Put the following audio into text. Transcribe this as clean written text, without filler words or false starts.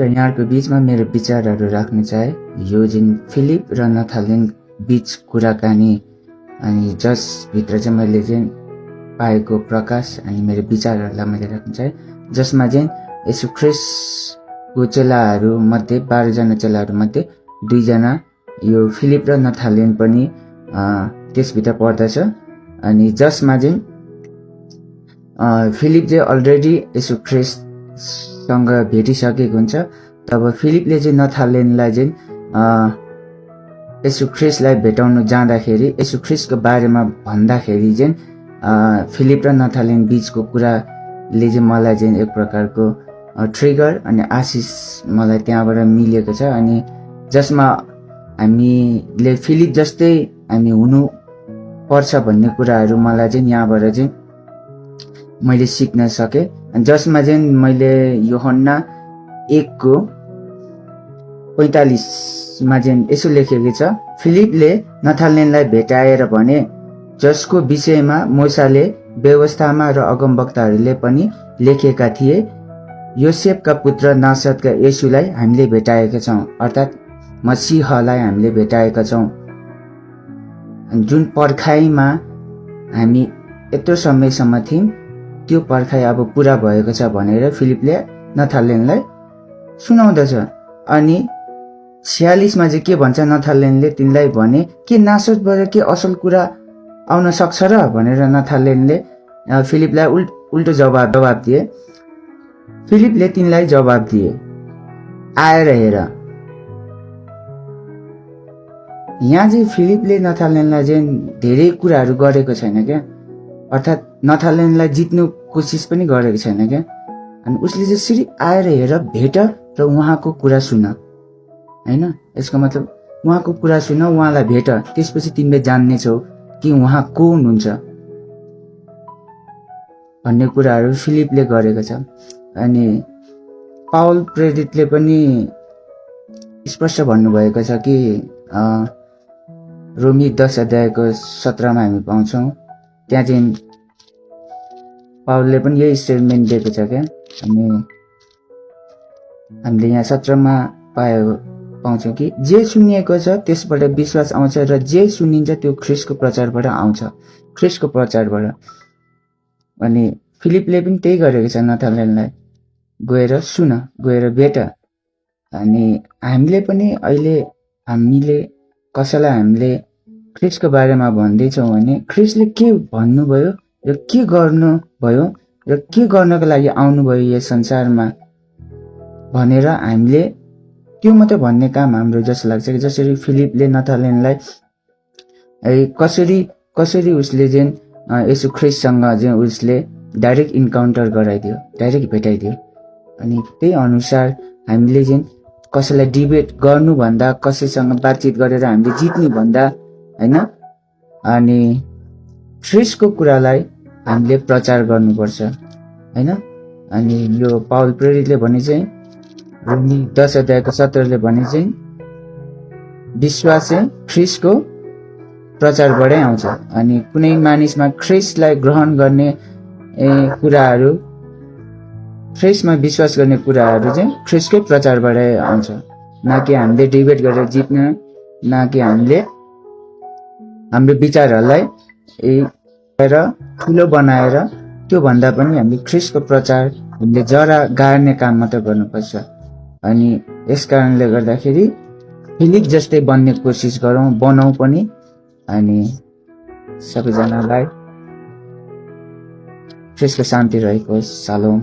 यहाँको बीचमा मेरो विचारहरू राख्न चाहे यो जुन फिलिप र नथालिन बीच कुराकानी अनि जसभित्र चाहिँ मैले चाहिँ पाएको प्रकाश अनि मेरो विचारहरूलाई मैले राख्न चाहे जसमा चाहिँ यसु ख्रिस्टको चेलाहरू मध्ये 12 जना चेलाहरू मध्ये 2 जना यो फिलिप र नथालिन पनि त्यसभित्र पर्दछ अनि जसमा चाहिँ फिलिप चाहिँ अलरेडी यसु ख्रिस्टसँग भेटिसकेको हुन्छ। तब फिलिपले चाहिँ नथालिनलाई चाहिँ यसु ख्रिस्टलाई भेटाउन जाँदाखेरि यसु ख्रिस्टको बारेमा भन्दाखेरि चाहिँ फिलिप र नथालिन बीचको कुराले चाहिँ मलाई चाहिँ एक प्रकारको ट्रिगर अनि आशिष मलाई त्यहाँबाट मिलेको छ अनि जसमा हामीले फिलिप जस्तै हामी हुनु पर्छ भन्ने कुराहरू मलाई चाहिँ यहाँबाट चाहिँ मैले सिक्न सके जसमा चाहिँ मैले यूहन्ना 1:45 मा चाहिँ यसो लेखेको छ फिलिपले नथालिनलाई भेटाएर भने जसको विषयमा मूसाले व्यवस्थामा र अगमवक्ताहरूले पनि लेखेका थिए योसेफका पुत्र नासरतका येशूलाई हामीले भेटाएका छौं अर्थात् मसीहलाई हामीले भेटाएका छौं जुन पर्खाइमा हामी यत्रो समयसम्म थियौं त्यो पर्खाइ अब पूरा भएको छ भनेर फिलिपले नथालिनलाई सुनाउँदछ अनि 46 मा चाहिँ के भन्छ नथालिनले तिनलाई भने के नासरतबाट के असल कुरा आउन सक्छ र भनेर नथालिनले फिलिपलाई उल्टो जवाब दिए। फिलिपले तिनलाई जवाब दिए आएर हेर। यहाँ चाहिँ फिलिपले नथालिनलाई चाहिँ धेरै कुराहरू गरेको छैन क्या अर्थात् नथालिनलाई जित्नु कोसिस पनि गरेको छैन क्या अनि उसले चाहिँ सिर्फ आएर हेर भेट र उहाँको कुरा सुन हैन यसको मतलब उहाँको कुरा सुन उहाँलाई भेट त्यसपछि तिमीले जान्ने छौ कि उहाँ को हुनुहुन्छ भन्ने कुराहरू फिलिपले गरेको छ अनि पाउल प्रेरितले पनि स्पष्ट भन्नुभएको छ कि रोमी 10 अध्यायको 17 मा हामी पाउँछौं त्यहाँ चाहिँ पाउलले पनि यही स्टेटमेन्ट दिएको छ क्या अनि हामीले यहाँ 17 मा पाउँछौं कि जे सुनिएको छ त्यसबाट विश्वास आउँछ र जे सुनिन्छ त्यो ख्रिस्टको प्रचारबाट आउँछ ख्रिस्टको प्रचारबाट अनि फिलिपले पनि त्यही गरेको छ नथालिनलाई गएर सुन गएर भेट अनि हामीले पनि अहिले हामीले कसैलाई हामीले ख्रिस्टको बारेमा भन्दैछौँ भने ख्रिस्टले के भन्नुभयो र के गर्नुभयो र के गर्नको लागि आउनुभयो यस संसारमा भनेर हामीले त्यो मात्रै भन्ने काम हाम्रो जस्तो लाग्छ कि जसरी फिलिपले नथालिनलाई कसरी उसले चाहिँ यसु ख्रिस्टसँग चाहिँ उसले डाइरेक्ट इन्काउन्टर गराइदियो डाइरेक्ट भेटाइदियो अनि त्यही अनुसार हामीले चाहिँ कसैलाई डिबेट गर्नुभन्दा कसैसँग बातचित गरेर हामीले जित्नु भन्दा हैन अनि ख्रिस्टको कुरालाई हामीले प्रचार गर्नुपर्छ हैन अनि यो पाउल प्रेरितले भने चाहिँ रोमी 10 अध्यायको 17 ले भने चाहिँ विश्वास चाहिँ ख्रिस्टको प्रचारबाटै आउँछ अनि कुनै मानिसमा ख्रिस्टलाई ग्रहण गर्ने कुराहरू ख्रिस्टमा विश्वास गर्ने कुराहरू चाहिँ ख्रिस्टकै प्रचारबाटै आउँछ न कि हामीले डिबेट गरेर जित्न न कि हामीले हाम्रो विचारहरूलाई ठुलो बनाएर त्यो भन्दा पनि हामीले ख्रिस्टको प्रचार हामीले जरा गाड्ने काम मात्र गर्नुपर्छ अनि यस कारणले गर्दाखेरि फिलिप जस्तै बन्ने कोसिस गरौँ बनाऊ पनि अनि सबैजनालाई ख्रिस्टको शान्ति रहेको होस्। शालोम।